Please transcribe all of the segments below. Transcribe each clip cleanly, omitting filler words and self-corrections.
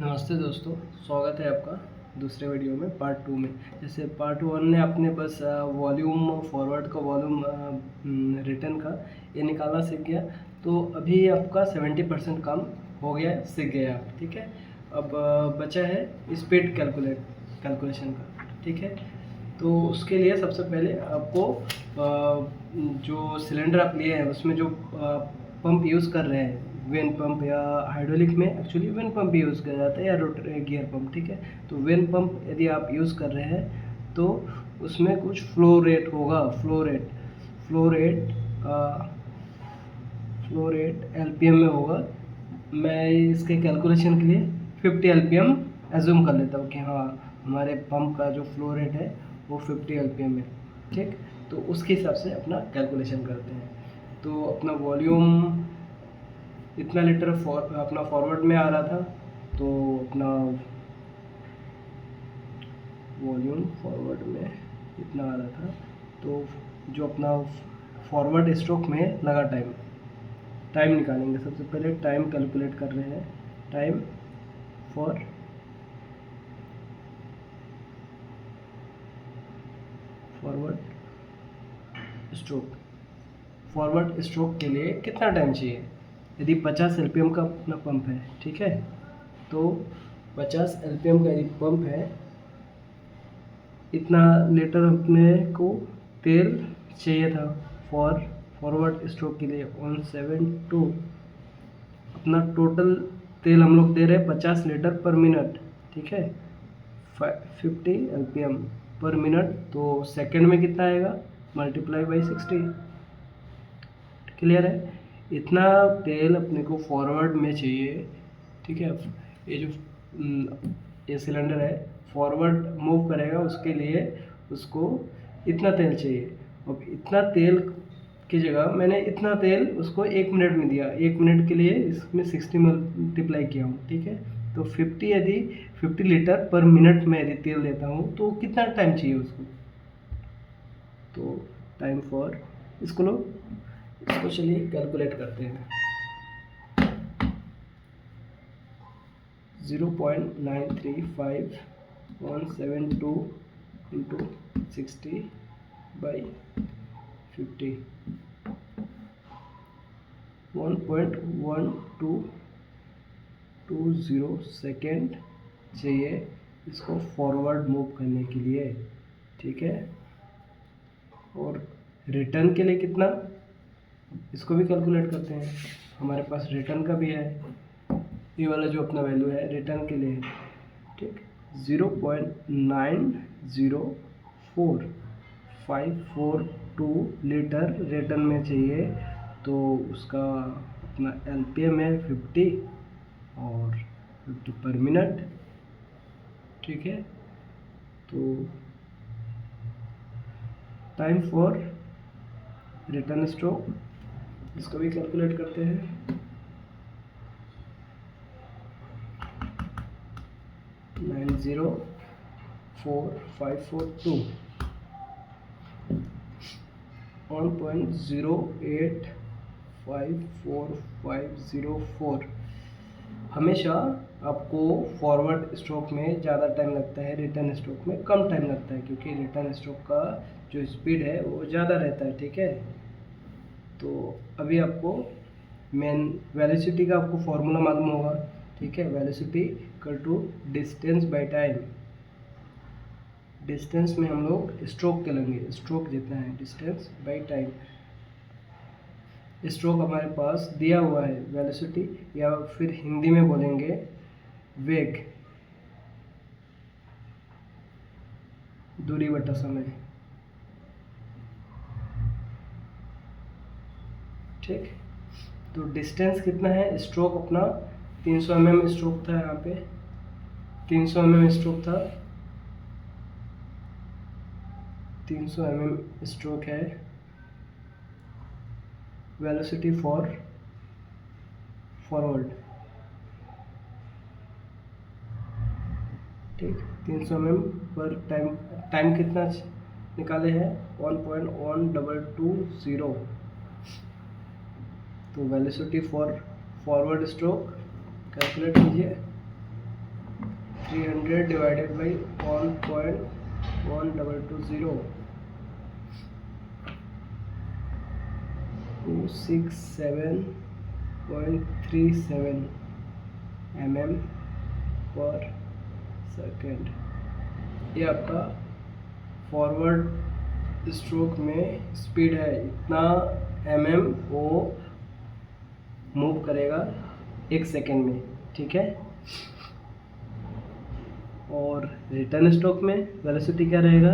नमस्ते दोस्तों, स्वागत है आपका दूसरे वीडियो में पार्ट 2 में। जैसे पार्ट 1 ने अपने बस वॉल्यूम फॉरवर्ड का वॉल्यूम रिटर्न का ये निकालना सीख गया, तो अभी आपका 70% काम हो गया, सीख गए आप। ठीक है, अब बचा है स्पीड कैलकुलेशन का। ठीक है, तो उसके लिए सबसे पहले आपको जो सिलेंडर आप लिए हैं उसमें जो पंप यूज़ कर रहे हैं, वेन पंप या हाइड्रोलिक में एक्चुअली वेन पंप यूज़ किया जाता है या रोटरी गियर पंप। ठीक है, तो वेन पंप यदि आप यूज़ कर रहे हैं तो उसमें कुछ फ्लो रेट होगा। फ्लो रेट एलपीएम में होगा। मैं इसके कैलकुलेशन के लिए 50 एलपीएम एज्यूम कर लेता हूँ कि हाँ, हमारे पंप का जो फ्लो रेट है वो 50 एलपीएम है। ठीक, तो उसके हिसाब से अपना कैलकुलेशन करते हैं। तो अपना वॉल्यूम इतना लीटर अपना फॉरवर्ड में आ रहा था, तो अपना वॉल्यूम फॉरवर्ड में इतना आ रहा था, तो जो अपना फॉरवर्ड स्ट्रोक में लगा टाइम निकालेंगे। सबसे पहले टाइम कैलकुलेट कर रहे हैं। टाइम फॉर फॉरवर्ड स्ट्रोक के लिए कितना टाइम चाहिए। यदि 50 एलपीएम का अपना पंप है, ठीक है, तो 50 एलपीएम का यदि पंप है, इतना लीटर अपने को तेल चाहिए था फॉरवर्ड स्ट्रोक के लिए 172। अपना टोटल तेल हम लोग दे रहे हैं 50 लीटर पर मिनट। ठीक है, 50 एलपीएम पर मिनट, तो सेकंड में कितना आएगा, मल्टीप्लाई बाई 60। क्लियर है, इतना तेल अपने को फॉरवर्ड में चाहिए। ठीक है, ये जो ये सिलेंडर है फॉरवर्ड मूव करेगा, उसके लिए उसको इतना तेल चाहिए। अब इतना तेल की जगह मैंने इतना तेल उसको 1 मिनट में दिया। 1 मिनट के लिए इसमें 60 मल्टीप्लाई किया हूँ। ठीक है, तो 50 लीटर पर मिनट में यदि तेल देता हूँ तो कितना टाइम चाहिए उसको। तो टाइम फॉर इसको चलिए कैलकुलेट करते हैं। 0.935172 इंटू 60 बाई 50, 1.1220 सेकेंड चाहिए इसको फॉरवर्ड मूव करने के लिए। ठीक है, और रिटर्न के लिए कितना, इसको भी कैलकुलेट करते हैं। हमारे पास रिटर्न का भी है, ये वाला जो अपना वैल्यू है रिटर्न के लिए। ठीक, 0.904542 लीटर रिटर्न में चाहिए, तो उसका अपना एलपीएम है 50 और 50 पर मिनट। ठीक है, तो टाइम फॉर रिटर्न स्ट्रोक इसको भी कैलकुलेट करते हैं। 904542 1.085504। हमेशा आपको फॉरवर्ड स्ट्रोक में ज़्यादा टाइम लगता है, रिटर्न स्ट्रोक में कम टाइम लगता है, क्योंकि रिटर्न स्ट्रोक का जो स्पीड है वो ज़्यादा रहता है। ठीक है, तो अभी आपको मेन वेलोसिटी का आपको फॉर्मूला मालूम होगा। ठीक है, velocity equal to distance by time. Distance में हम लोग स्ट्रोक के लेंगे, स्ट्रोक जितना है डिस्टेंस बाय टाइम। स्ट्रोक हमारे पास दिया हुआ है वेलोसिटी, या फिर हिंदी में बोलेंगे वेग, दूरी बटा समय। ठीक, तो डिस्टेंस कितना है, स्ट्रोक अपना 300 mm स्ट्रोक था, यहाँ पे 300 mm स्ट्रोक था, 300 mm स्ट्रोक है। वेलोसिटी फॉर फॉरवर्ड, ठीक, 300 mm पर टाइम कितना निकाले हैं, 1.1220। तो velocity for forward stroke calculate कीजिए। 300 डिवाइडेड बाई 1.1220 267.37 mm पर सेकेंड। ये आपका फॉरवर्ड स्ट्रोक में स्पीड है, इतना mm वो मूव करेगा 1 सेकेंड में, ठीक है। और रिटर्न स्ट्रोक में वेलोसिटी क्या रहेगा,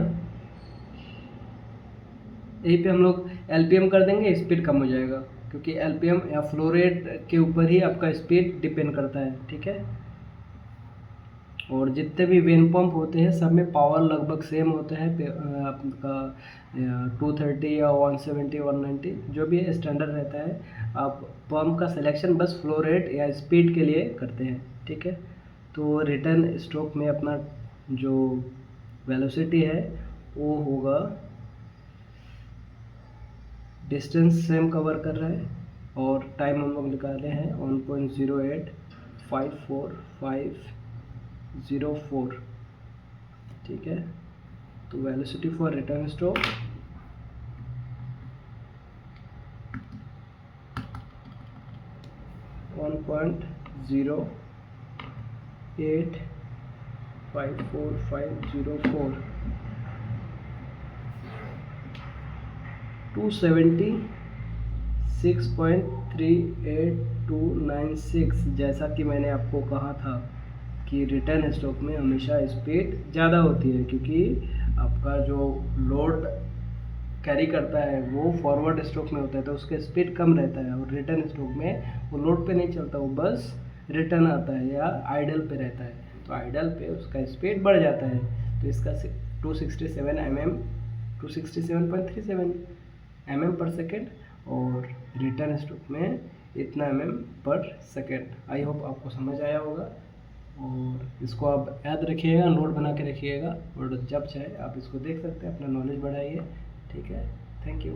यहीं पे हम लोग एलपीएम कर देंगे, स्पीड कम हो जाएगा, क्योंकि एलपीएम या फ्लो रेट के ऊपर ही आपका स्पीड डिपेंड करता है, ठीक है। और जितने भी वेन पंप होते हैं सब में पावर लगभग सेम होता है, आपका 230 या 170 190 जो भी स्टैंडर्ड रहता है। आप पंप का सिलेक्शन बस फ्लो रेट या स्पीड के लिए करते हैं, ठीक है। तो रिटर्न स्ट्रोक में अपना जो वेलोसिटी है वो होगा, डिस्टेंस सेम कवर कर रहा है और टाइम हम लोग निकाले हैं 1.08540504, ठीक है। तो वेलोसिटी फॉर रिटर्न स्ट्रोक 1.08540504 276.38296। जैसा कि मैंने आपको कहा था कि रिटर्न स्ट्रोक में हमेशा स्पीड ज़्यादा होती है, क्योंकि आपका जो लोड कैरी करता है वो फॉरवर्ड स्ट्रोक में होता है, तो उसका स्पीड कम रहता है। और रिटर्न स्ट्रोक में वो लोड पे नहीं चलता, वो बस रिटर्न आता है या आइडल पे रहता है, तो आइडल पे उसका स्पीड बढ़ जाता है। तो इसका 267.37 mm पर सेकेंड और रिटर्न स्ट्रोक में इतना mm पर सेकेंड। आई होप आपको समझ आया होगा, और इसको आप याद रखिएगा, नोट बना के रखिएगा, और जब चाहे आप इसको देख सकते हैं, अपना नॉलेज बढ़ाइए, ठीक है। Thank you.